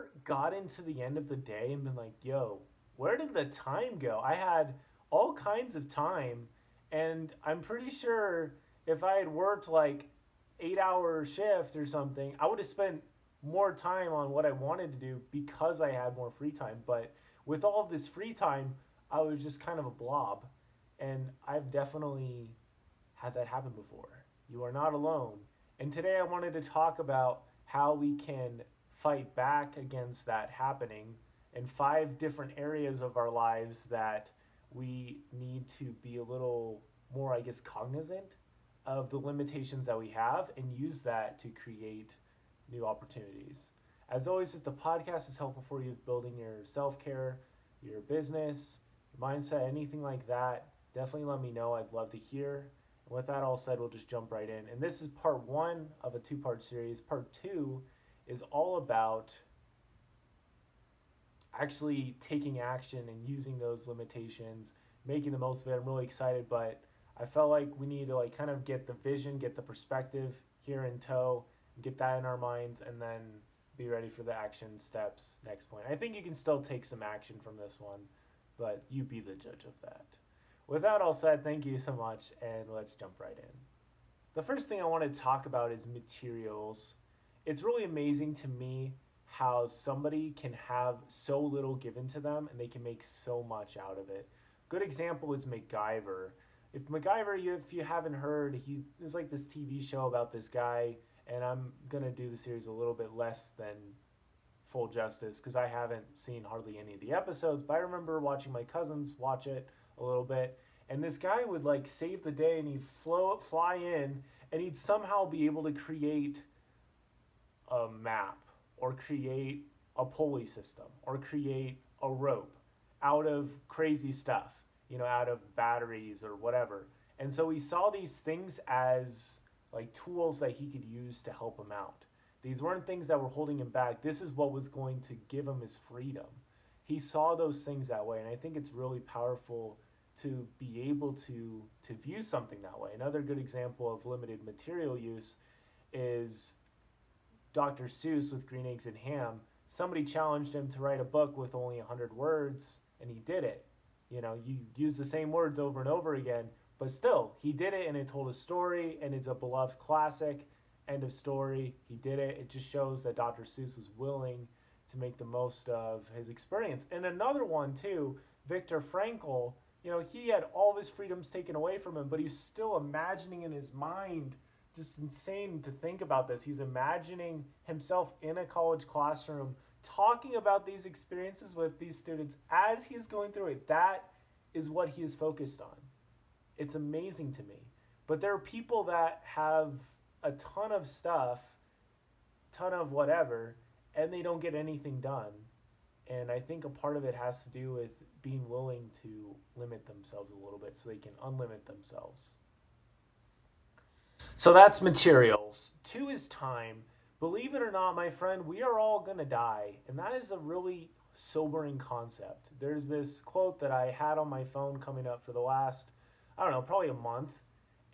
ever gotten to the end of the day and been like, yo, where did the time go? I had all kinds of time, and I'm pretty sure if I had worked like 8 hour shift or something, I would have spent more time on what I wanted to do because I had more free time. But with all of this free time, I was just kind of a blob. And I've definitely had that happen before. You are not alone. And today I wanted to talk about how we can fight back against that happening in 5 different areas of our lives that we need to be a little more, I guess, cognizant of the limitations that we have and use that to create new opportunities. As always, if the podcast is helpful for you building your self care, your business, your mindset, anything like that, definitely let me know. I'd love to hear. And with that all said, we'll just jump right in. And this is part one of a two-part series. Part two is all about actually taking action and using those limitations, making the most of it. I'm really excited, but I felt like we need to like kind of get the vision, get the perspective here in tow, get that in our minds, and then be ready for the action steps next point. I think you can still take some action from this one, but you be the judge of that. With that all said, thank you so much, and let's jump right in. The first thing I want to talk about is materials. It's really amazing to me how somebody can have so little given to them and they can make so much out of it. Good example is MacGyver. If MacGyver, if you haven't heard, he is like this TV show about this guy, and I'm gonna do the series a little bit less than full justice because I haven't seen hardly any of the episodes, but I remember watching my cousins watch it a little bit, and this guy would like save the day and he'd fly in, and he'd somehow be able to create a map or create a pulley system or create a rope out of crazy stuff, out of batteries or whatever. And so he saw these things as like tools that he could use to help him out. These weren't things that were holding him back. This is what was going to give him his freedom. He saw those things that way, and I think it's really powerful to be able to view something that way. Another good example of limited material use is Dr. Seuss with Green Eggs and Ham. Somebody challenged him to write a book with only 100 words, and he did it. You use the same words over and over again, but still, he did it, and it told a story, and it's a beloved classic. End of story. He did it. It just shows that Dr. Seuss was willing to make the most of his experience. And another one, too, Viktor Frankl, he had all of his freedoms taken away from him, but he's still imagining in his mind. Just insane to think about this. He's imagining himself in a college classroom talking about these experiences with these students as he's going through it. That is what he is focused on. It's amazing to me. But there are people that have a ton of stuff, ton of whatever, and they don't get anything done. And I think a part of it has to do with being willing to limit themselves a little bit so they can unlimit themselves. So that's materials. Two is time. Believe it or not, my friend, we are all going to die. And that is a really sobering concept. There's this quote that I had on my phone coming up for the last, I don't know, probably a month.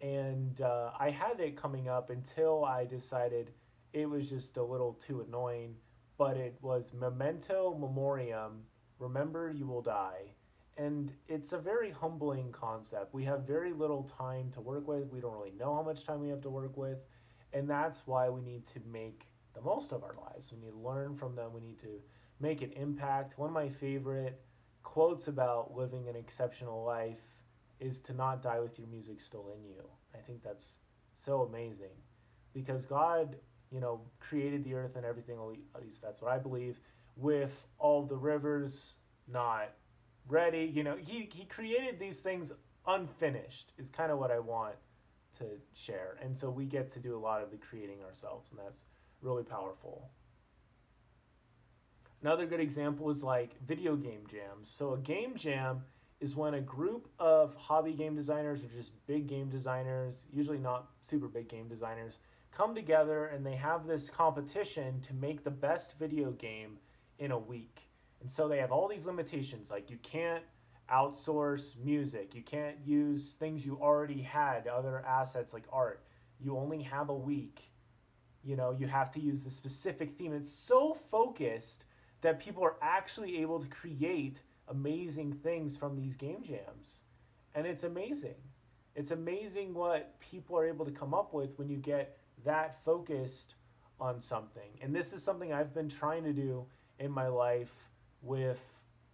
And I had it coming up until I decided it was just a little too annoying. But it was memento memoriam, remember you will die. And it's a very humbling concept. We have very little time to work with. We don't really know how much time we have to work with. And that's why we need to make the most of our lives. We need to learn from them. We need to make an impact. One of my favorite quotes about living an exceptional life is to not die with your music still in you. I think that's so amazing because God, created the earth and everything, at least that's what I believe, with all the rivers not ready. He created these things unfinished is kind of what I want to share. And so we get to do a lot of the creating ourselves, and that's really powerful. Another good example is like video game jams. So a game jam is when a group of hobby game designers or just big game designers, usually not super big game designers, come together and they have this competition to make the best video game in a week. And so they have all these limitations, like you can't outsource music, you can't use things you already had, other assets like art. You only have a week. You have to use the specific theme. It's so focused that people are actually able to create amazing things from these game jams. And it's amazing. It's amazing what people are able to come up with when you get that focused on something. And this is something I've been trying to do in my life with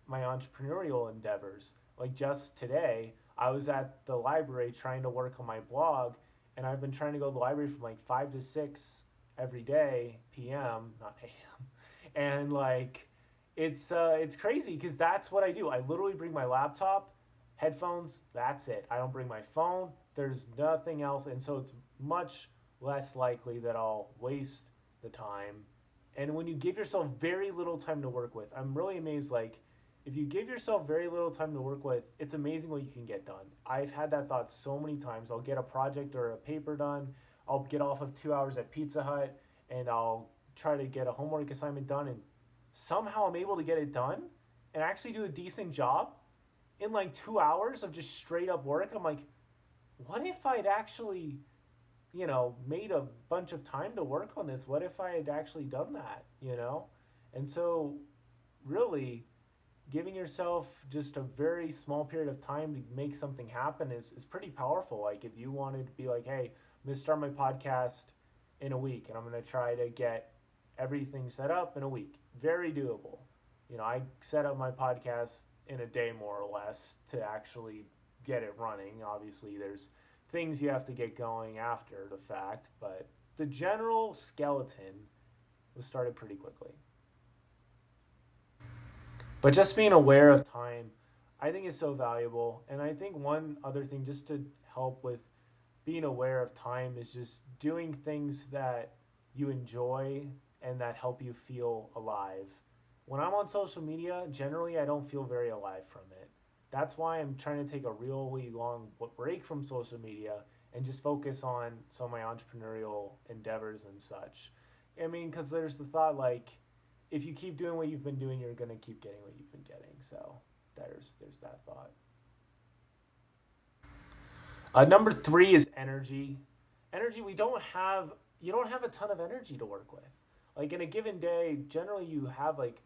my entrepreneurial endeavors. Like just today, I was at the library trying to work on my blog, and I've been trying to go to the library from like 5 to 6 every day, PM, not AM. And like it's crazy because that's what I do. I literally bring my laptop, headphones, that's it. I don't bring my phone. There's nothing else, and so it's much less likely that I'll waste the time. And when you give yourself very little time to work with, I'm really amazed. Like, if you give yourself very little time to work with, it's amazing what you can get done. I've had that thought so many times. I'll get a project or a paper done. I'll get off of 2 hours at Pizza Hut, and I'll try to get a homework assignment done, and somehow I'm able to get it done and actually do a decent job in like 2 hours of just straight up work. I'm like, what if I'd actually, made a bunch of time to work on this? What if I had actually done that? And so, really, giving yourself just a very small period of time to make something happen is pretty powerful. Like, if you wanted to be like, hey, I'm going to start my podcast in a week and I'm going to try to get everything set up in a week. Very doable. I set up my podcast in a day more or less to actually get it running. Obviously, there's things you have to get going after the fact, but the general skeleton was started pretty quickly. But just being aware of time, I think is so valuable. And I think one other thing just to help with being aware of time is just doing things that you enjoy and that help you feel alive. When I'm on social media, generally I don't feel very alive from it. That's why I'm trying to take a really long break from social media and just focus on some of my entrepreneurial endeavors and such. I mean, because there's the thought like, if you keep doing what you've been doing, you're gonna keep getting what you've been getting. So there's that thought. Number three is energy. Energy. You don't have a ton of energy to work with. Like in a given day, generally you have like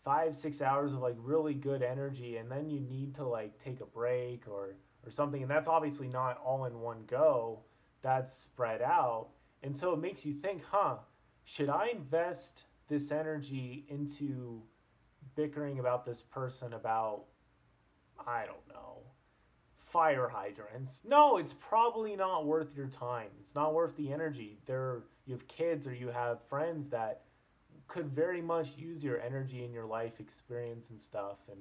5 6 hours of like really good energy, and then you need to like take a break or something, and that's obviously not all in one go. That's spread out, and so it makes you think, should I invest this energy into bickering about this person about, I don't know, fire hydrants? No, it's probably not worth your time. It's not worth the energy. You have kids or you have friends that could very much use your energy and your life experience and stuff, and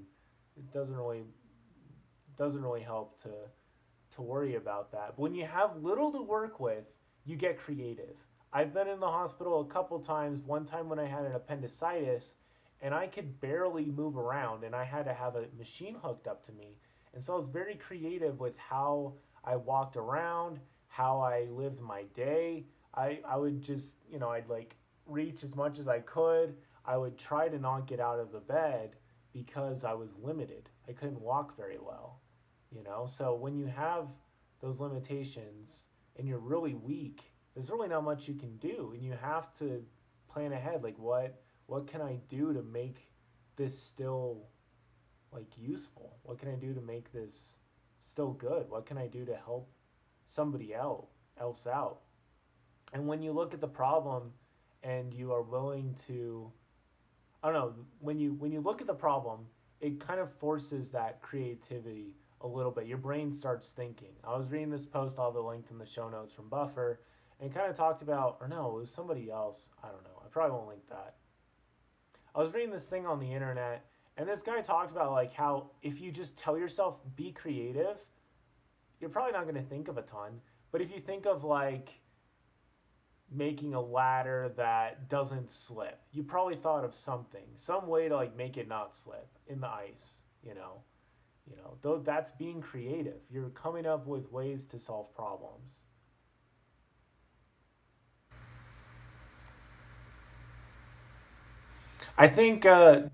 it doesn't really help to worry about that. But when you have little to work with, you get creative. I've been in the hospital a couple times. One time when I had an appendicitis and I could barely move around and I had to have a machine hooked up to me. And so I was very creative with how I walked around, how I lived my day. I would just, I'd like reach as much as I could. I would try to not get out of the bed because I was limited. I couldn't walk very well. So when you have those limitations and you're really weak, there's really not much you can do, and you have to plan ahead. Like, what can I do to make this still like useful? What can I do to make this still good? What can I do to help somebody else out? And when you look at the problem and you are willing to, I don't know, when you look at the problem, it kind of forces that creativity a little bit. Your brain starts thinking. I was reading this post, I'll have it linked in the show notes, from Buffer, and kind of talked about, or no, it was somebody else. I don't know. I probably won't link that. I was reading this thing on the internet, and this guy talked about like how if you just tell yourself be creative, you're probably not going to think of a ton. But if you think of like making a ladder that doesn't slip, you probably thought of something, some way to like make it not slip in the ice. Though that's being creative. You're coming up with ways to solve problems. I think so.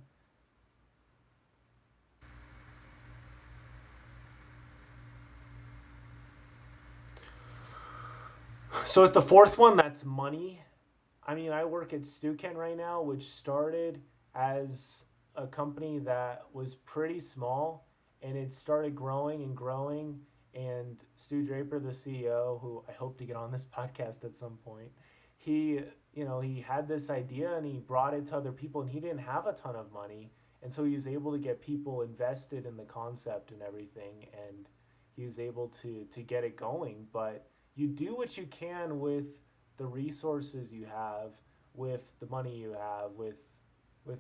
With the fourth one, that's money. I mean, I work at Stuken right now, which started as a company that was pretty small, and it started growing and growing. And Stu Draper, the CEO, who I hope to get on this podcast at some point, he, he had this idea and he brought it to other people, and he didn't have a ton of money. And so he was able to get people invested in the concept and everything. And he was able to get it going. But you do what you can with the resources you have, with the money you have, with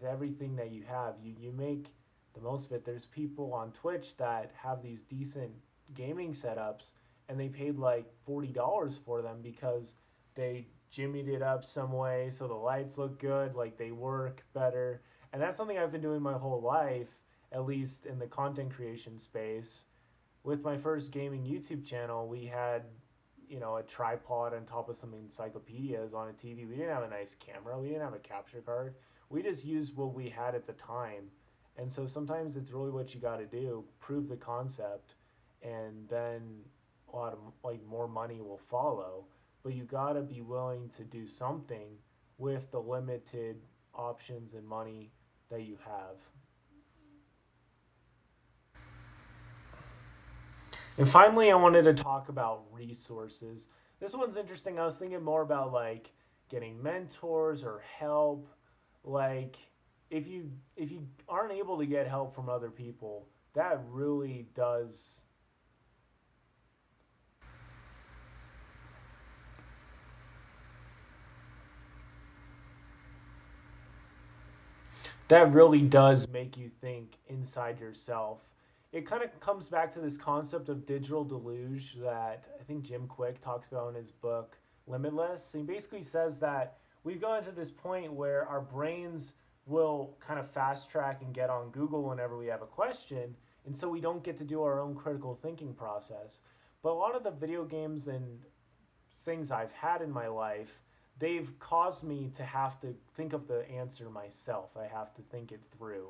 everything that you have. You make the most of it. There's people on Twitch that have these decent gaming setups, and they paid like $40 for them because they jimmied it up some way so the lights look good, like they work better. And that's something I've been doing my whole life, at least in the content creation space. With my first gaming YouTube channel, we had, a tripod on top of some encyclopedias on a TV. We didn't have a nice camera. We didn't have a capture card. We just used what we had at the time. And so sometimes it's really what you got to do, prove the concept, and then a lot of like more money will follow. But you got to be willing to do something with the limited options and money that you have. And finally, I wanted to talk about resources. This one's interesting. I was thinking more about like getting mentors or help. Like if you aren't able to get help from other people, that really does make you think inside yourself. It kind of comes back to this concept of digital deluge that I think Jim Quick talks about in his book Limitless. He basically says that we've gotten to this point where our brains will kind of fast track and get on Google whenever we have a question, and so we don't get to do our own critical thinking process. But a lot of the video games and things I've had in my life, they've caused me to have to think of the answer myself. I have to think it through.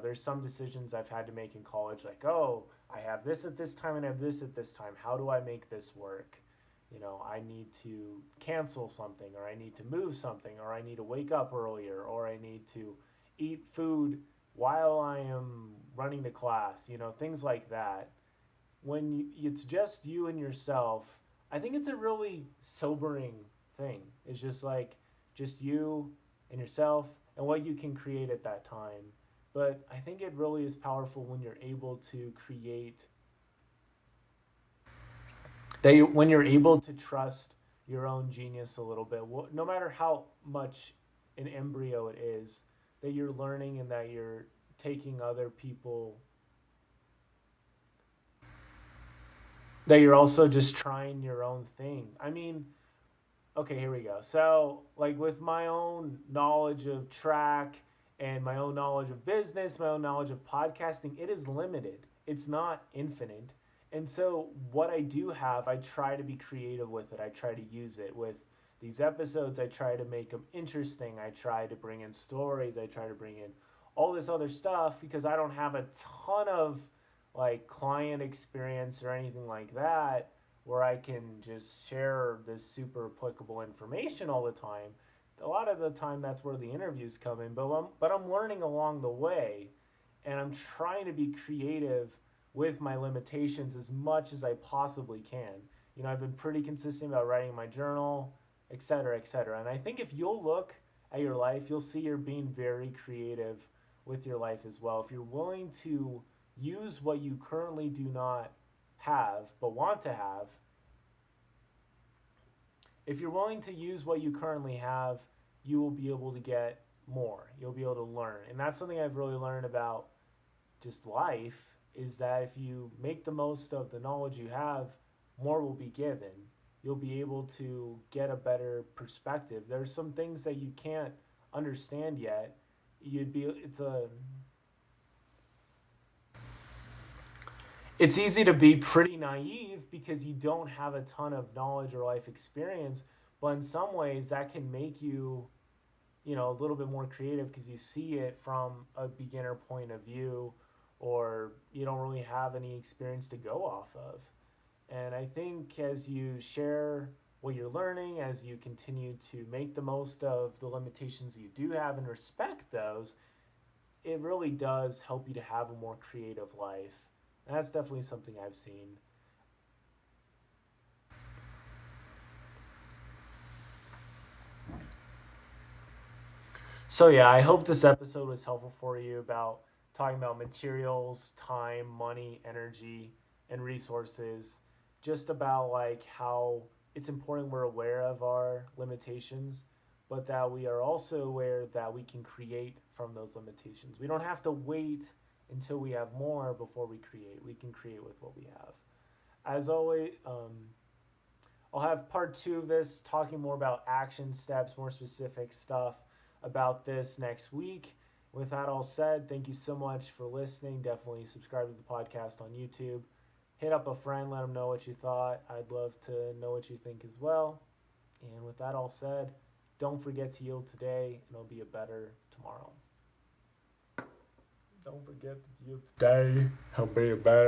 There's some decisions I've had to make in college, like, oh, I have this at this time and I have this at this time. How do I make this work? I need to cancel something, or I need to move something, or I need to wake up earlier, or I need to eat food while I am running the class, things like that. When it's just you and yourself, I think it's a really sobering thing. It's just you and yourself and what you can create at that time. But I think it really is powerful when you're able to create when you're able to trust your own genius a little bit, no matter how much an embryo it is, that you're learning and that you're taking other people, that you're also just trying your own thing. I mean, okay, here we go. So, like with my own knowledge of track and my own knowledge of business, my own knowledge of podcasting, it is limited. It's not infinite. And so, what I do have, I try to be creative with it. I try to use it with these episodes. I try to make them interesting. I try to bring in stories. I try to bring in all this other stuff because I don't have a ton of like client experience or anything like that where I can just share this super applicable information all the time. A lot of the time, that's where the interviews come in, but I'm learning along the way, and I'm trying to be creative with my limitations as much as I possibly can. I've been pretty consistent about writing my journal, et cetera, et cetera. And I think if you'll look at your life, you'll see you're being very creative with your life as well. If you're willing to use what you currently do not have but want to have, if you're willing to use what you currently have, you will be able to get more. You'll be able to learn. And that's something I've really learned about just life, is that if you make the most of the knowledge you have, more will be given. You'll be able to get a better perspective. There's some things that you can't understand yet. It's easy to be pretty naive because you don't have a ton of knowledge or life experience, but in some ways that can make you, a little bit more creative because you see it from a beginner point of view, or you don't really have any experience to go off of. And I think as you share what you're learning, as you continue to make the most of the limitations you do have and respect those, it really does help you to have a more creative life. And that's definitely something I've seen. So yeah, I hope this episode was helpful for you about talking about materials, time, money, energy, and resources. Just about like how it's important we're aware of our limitations, but that we are also aware that we can create from those limitations. We don't have to wait until we have more before we create. We can create with what we have. As always, I'll have part two of this, talking more about action steps, more specific stuff about this next week. With that all said, thank you so much for listening. Definitely subscribe to the podcast on YouTube. Hit up a friend, let them know what you thought. I'd love to know what you think as well. And with that all said, don't forget to yield today, and it'll be a better tomorrow. Don't forget to yield today, it'll be a better